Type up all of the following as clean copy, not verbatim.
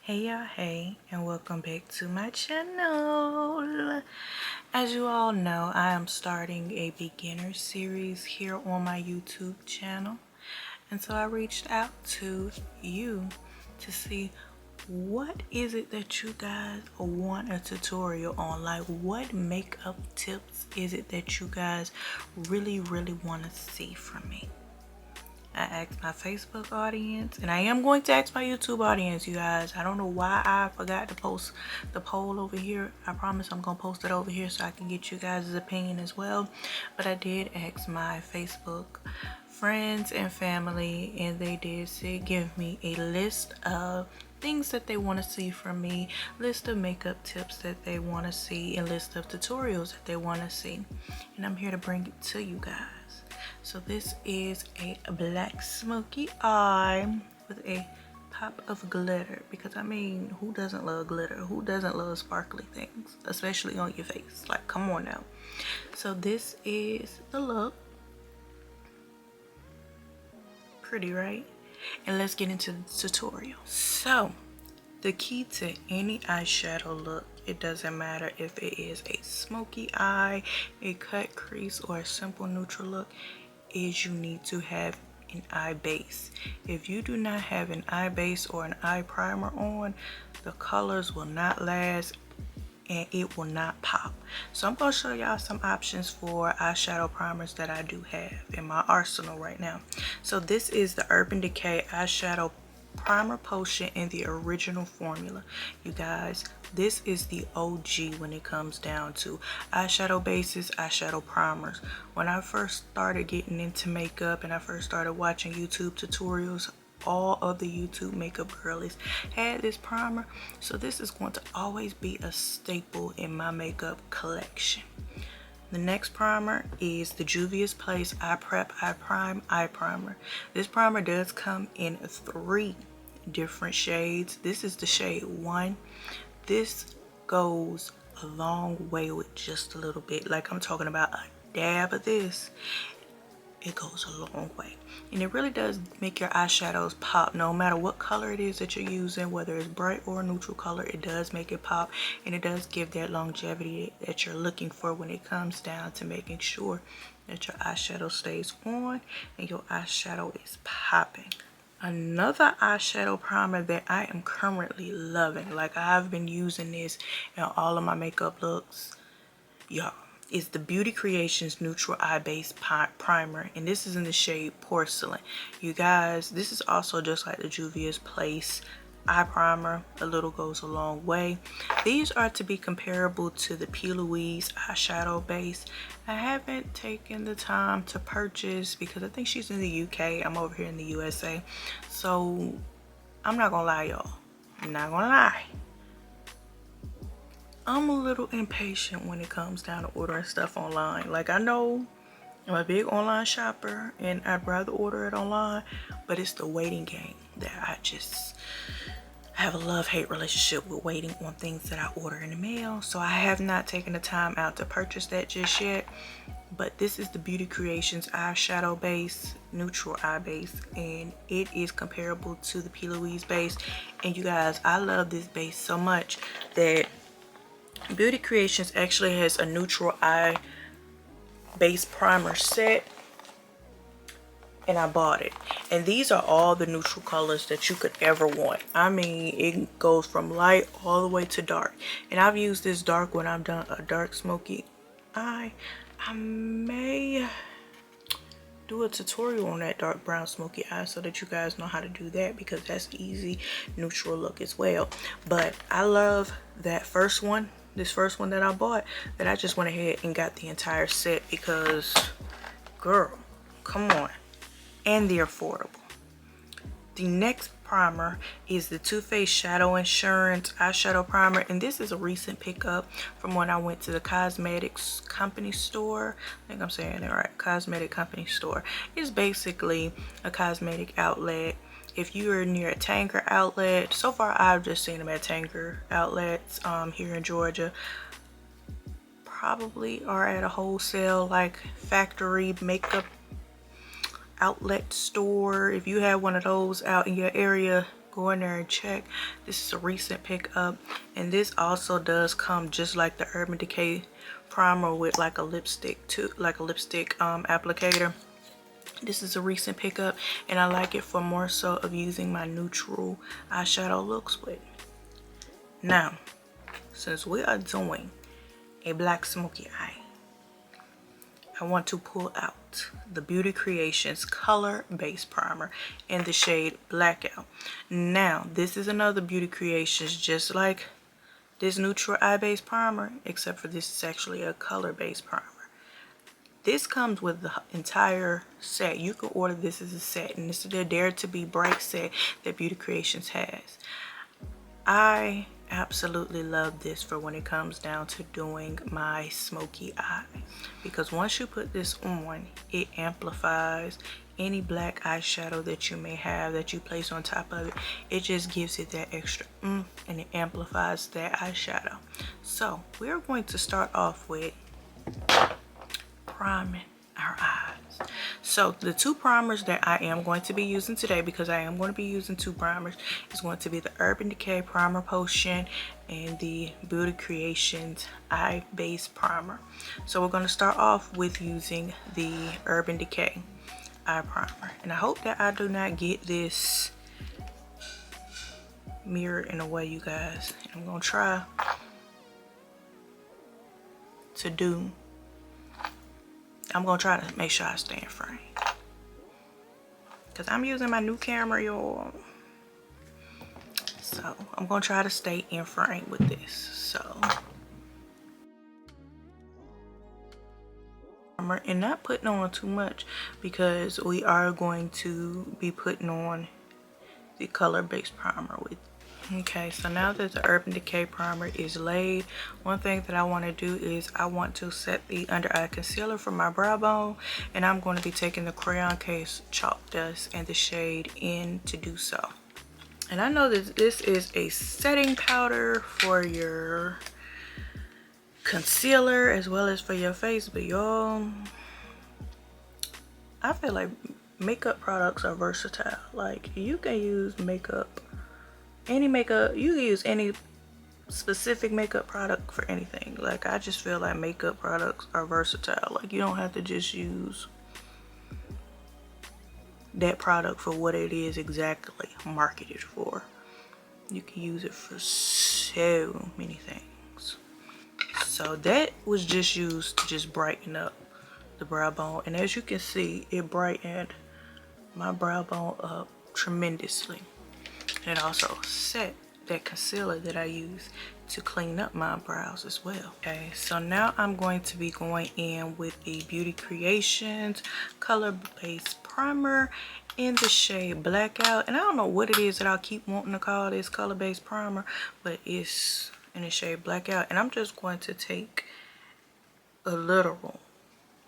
Hey y'all, hey, and welcome back to my channel. As you all know, I am starting a beginner series here on my YouTube channel, and so I reached out to you to see what is it that you guys want a tutorial on. Like, what makeup tips is it that you guys really want to see from me? I asked my Facebook audience, and I am going to ask my YouTube audience, you guys. I don't know why I forgot to post the poll over here. I promise I'm gonna post it over here so I can get you guys' opinion as well. But I did ask my Facebook friends and family, and they did say give me a list of things that they want to see from me, list of makeup tips that they want to see, and list of tutorials that they want to see, and I'm here to bring it to you guys. So this is a black smoky eye with a pop of glitter, because I mean, who doesn't love glitter? Who doesn't love sparkly things, especially on your face? Like, come on now. So this is the look. Pretty, right? And let's get into the tutorial. So the key to any eyeshadow look, it doesn't matter if it is a smoky eye, a cut crease, or a simple neutral look, is you need to have an eye base. If you do not have an eye base or an eye primer on, the colors will not last and it will not pop. So I'm going to show y'all some options for eyeshadow primers that I do have in my arsenal right now. So this is the Urban Decay eyeshadow primer potion in the original formula. You guys, this is the OG when it comes down to eyeshadow bases, eyeshadow primers. When I first started getting into makeup and I first started watching YouTube tutorials, all of the YouTube makeup girlies had this primer, so this is going to always be a staple in my makeup collection. The next primer is the Juvia's Place Eye Prep Eye Prime Eye Primer. This primer does come in 3 different shades. This is the shade 1. This goes a long way with just a little bit. Like, I'm talking about a dab of this. It goes a long way, and it really does make your eyeshadows pop. No matter what color it is that you're using, whether it's bright or neutral color, it does make it pop, and it does give that longevity that you're looking for when it comes down to making sure that your eyeshadow stays on and your eyeshadow is popping. Another eyeshadow primer that I am currently loving, like I've been using this in all of my makeup looks, y'all, is the Beauty Creations Neutral Eye Base Primer, and this is in the shade Porcelain. You guys, this is also just like the Juvia's Place eye primer. A little goes a long way. These are to be comparable to the P. Louise eyeshadow base. I haven't taken the time to purchase because I think she's in the UK. I'm over here in the USA. So I'm not gonna lie, y'all. I'm not gonna lie. I'm a little impatient when it comes down to ordering stuff online. Like, I know I'm a big online shopper and I'd rather order it online, but it's the waiting game that I have a love-hate relationship with, waiting on things that I order in the mail. So I have not taken the time out to purchase that just yet. But this is the Beauty Creations eyeshadow base, neutral eye base, and it is comparable to the P. Louise base. And you guys, I love this base so much that Beauty Creations actually has a neutral eye base primer set, and I bought it. And these are all the neutral colors that you could ever want. I mean, it goes from light all the way to dark. And I've used this dark when I've done a dark smoky eye. I may do a tutorial on that dark brown smoky eye so that you guys know how to do that, because that's easy neutral look as well. But I love that first one. This first one that I bought, that I just went ahead and got the entire set because, girl, come on. And they're affordable. The next primer is the Too Faced Shadow Insurance eyeshadow primer, and this is a recent pickup from when I went to the cosmetics company store. I think I'm saying it right. Cosmetic company store. It's basically a cosmetic outlet. If you are near a Tanger outlet, so far I've just seen them at Tanger outlets here in Georgia. Probably are at a wholesale like factory makeup outlet store. If you have one of those out in your area, go in there and check. This is a recent pickup, and this also does come just like the Urban Decay primer with like a lipstick applicator. This is a recent pickup, and I like it for more so of using my neutral eyeshadow looks with. Now, since we are doing a black smoky eye, I want to pull out the Beauty Creations Color Base Primer in the shade Blackout. Now, this is another Beauty Creations just like this neutral eye base primer, except for this is actually a color base primer. This comes with the entire set. You can order this as a set, and this is the Dare to Be Bright set that Beauty Creations has. I absolutely love this for when it comes down to doing my smoky eye, because once you put this on, it amplifies any black eyeshadow that you may have that you place on top of it. It just gives it that extra and it amplifies that eyeshadow. So we're going to start off with priming our eyes. So the two primers that I am going to be using today, because I am going to be using two primers, is going to be the Urban Decay Primer Potion and the Beauty Creations Eye Base Primer. So we're going to start off with using the Urban Decay Eye Primer, and I hope that I do not get this mirrored in a way, you guys. I'm going to try to make sure I stay in frame, because I'm using my new camera, y'all. So I'm gonna try to stay in frame with this. So, and not putting on too much, because we are going to be putting on the color based primer with. Okay, so now that the Urban Decay primer is laid, one thing that I want to do is I want to set the under eye concealer for my brow bone, and I'm going to be taking the Crayon Case Chalk Dust and the shade In to do so. And I know that this is a setting powder for your concealer as well as for your face, but y'all, I feel like makeup products are versatile. Like, you can use makeup, you can use any specific makeup product for anything. Like, I just feel like makeup products are versatile. Like, you don't have to just use that product for what it is exactly marketed for. You can use it for so many things. So that was just used to just brighten up the brow bone, and as you can see, it brightened my brow bone up tremendously. And it also set that concealer that I use to clean up my brows as well. Okay, so now I'm going to be going in with the Beauty Creations Color Base Primer in the shade Blackout. And I don't know what it is that I'll keep wanting to call this color based primer, but it's in the shade Blackout. And I'm just going to take a little,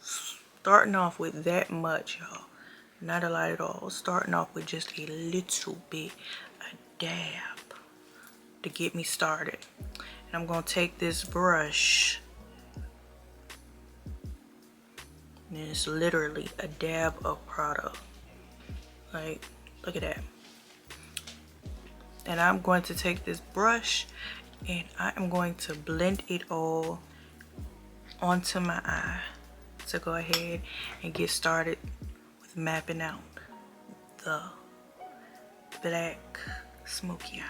starting off with that much, y'all, not a lot at all, starting off with just a little bit, a dab to get me started. And I'm going to take this brush, and it's literally a dab of product. Like, look at that. And I'm going to take this brush and I am going to blend it all onto my eye to go ahead and get started with mapping out the black smoky eye.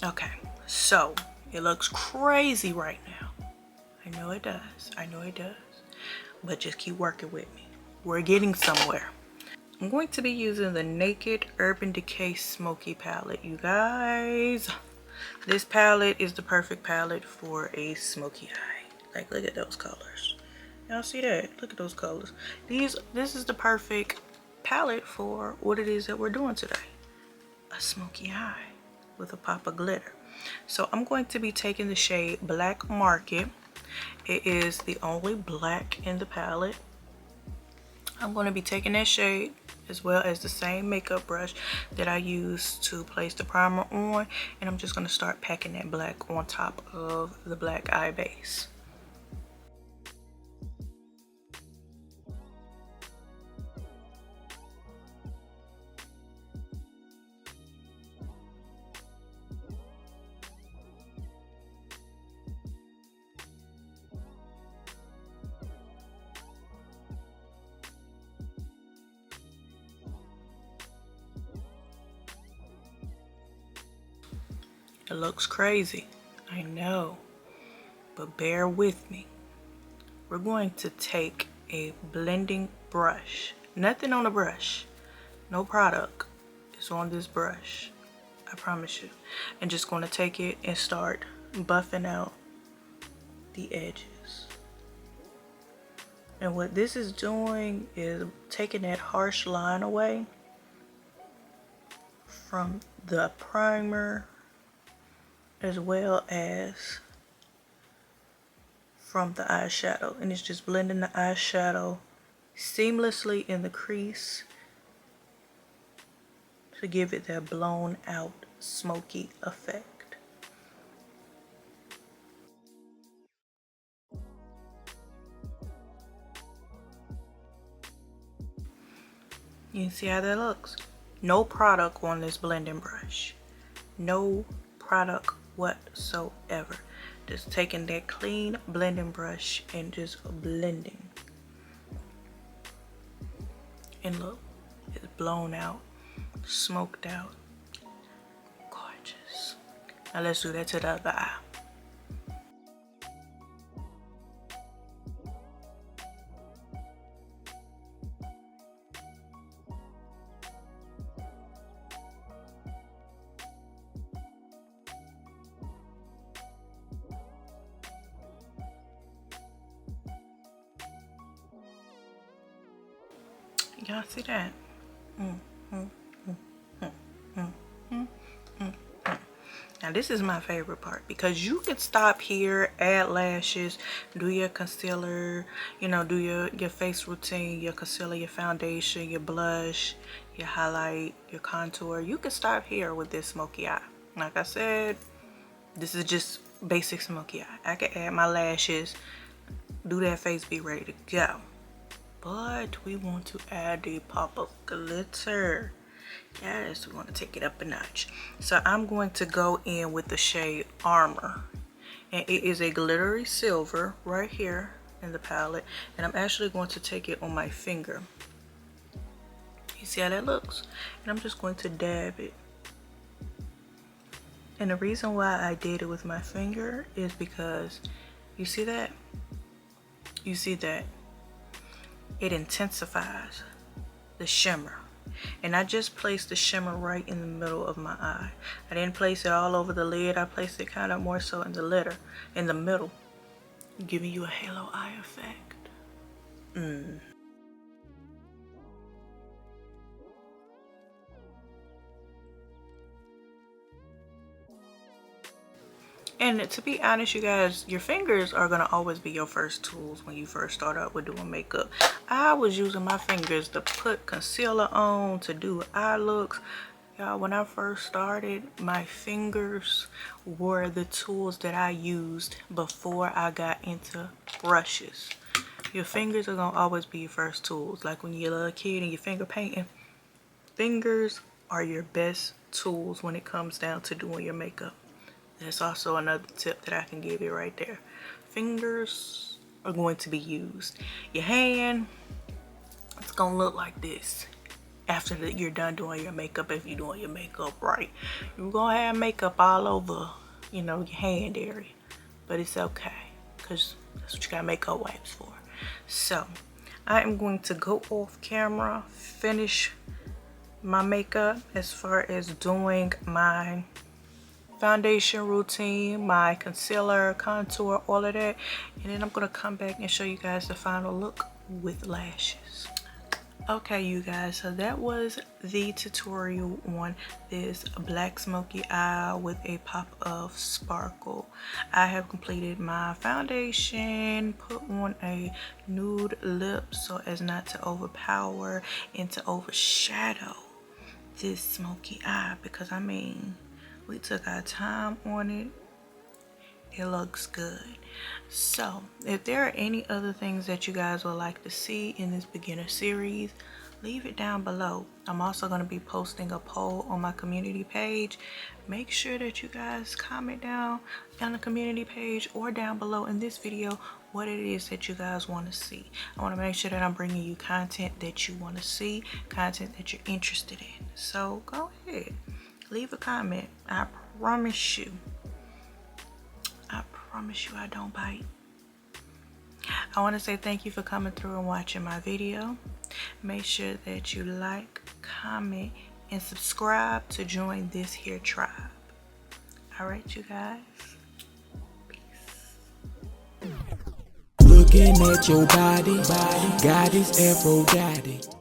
Okay, so it looks crazy right now. I know it does. I know it does. But just keep working with me. We're getting somewhere. I'm going to be using the Naked Urban Decay Smoky palette, you guys. This palette is the perfect palette for a smoky eye. Like, look at those colors. Y'all see that? Look at those colors. This is the perfect palette for what it is that we're doing today. A smoky eye with a pop of glitter. So I'm going to be taking the shade Black Market. It is the only black in the palette. I'm going to be taking that shade as well as the same makeup brush that I used to place the primer on, and I'm just going to start packing that black on top of the black eye base. It looks crazy, I know, but bear with me. We're going to take a blending brush, nothing on the brush, no product is on this brush, I promise you, and just going to take it and start buffing out the edges. And what this is doing is taking that harsh line away from the primer as well as from the eyeshadow, and it's just blending the eyeshadow seamlessly in the crease to give it that blown out smoky effect. You can see how that looks. No product on this blending brush, no product whatsoever. Just taking that clean blending brush and just blending. And look, it's blown out, smoked out, gorgeous. Now let's do that to the other eye. Y'all see that? Now this is my favorite part, because you can stop here, add lashes, do your concealer, you know, do your face routine, your concealer, your foundation, your blush, your highlight, your contour. You can stop here with this smoky eye. Like I said, this is just basic smoky eye. I can add my lashes, do that face, be ready to go. But we want to add a pop of glitter. Yes, we want to take it up a notch. So I'm going to go in with the shade Armor, and it is a glittery silver right here in the palette, and I'm actually going to take it on my finger. You see how that looks? And I'm just going to dab it. And the reason why I did it with my finger is because you see that? You see that? It intensifies the shimmer. And I just placed the shimmer right in the middle of my eye. I didn't place it all over the lid. I placed it kind of more so in the middle, giving you a halo eye effect. And to be honest, you guys, your fingers are gonna always be your first tools when you first start out with doing makeup. I was using my fingers to put concealer on, to do eye looks. Y'all, when I first started, my fingers were the tools that I used before I got into brushes. Your fingers are gonna always be your first tools. Like when you're a little kid and you're finger painting, fingers are your best tools when it comes down to doing your makeup. That's also another tip that I can give you right there. Fingers are going to be used. Your hand, it's gonna look like this after you're done doing your makeup. If you're doing your makeup right, you're gonna have makeup all over, you know, your hand area, but it's okay, because that's what you got makeup wipes for. So I am going to go off camera, finish my makeup as far as doing my foundation routine, my concealer, contour, all of that, and then I'm gonna come back and show you guys the final look with lashes. Okay, you guys, so that was the tutorial on this black smoky eye with a pop of sparkle. I have completed my foundation, put on a nude lip so as not to overpower and to overshadow this smoky eye, because I mean, we took our time on it. It looks good. So if there are any other things that you guys would like to see in this beginner series, leave it down below. I'm also going to be posting a poll on my community page. Make sure that you guys comment down on the community page or down below in this video what it is that you guys want to see. I want to make sure that I'm bringing you content that you want to see, content that you're interested in. So go ahead, leave a comment. I promise you I don't bite. I want to say thank you for coming through and watching my video. Make sure that you like, comment, and subscribe to join this here tribe. Alright, you guys. Peace. Looking at your body, goddess Aphrodite.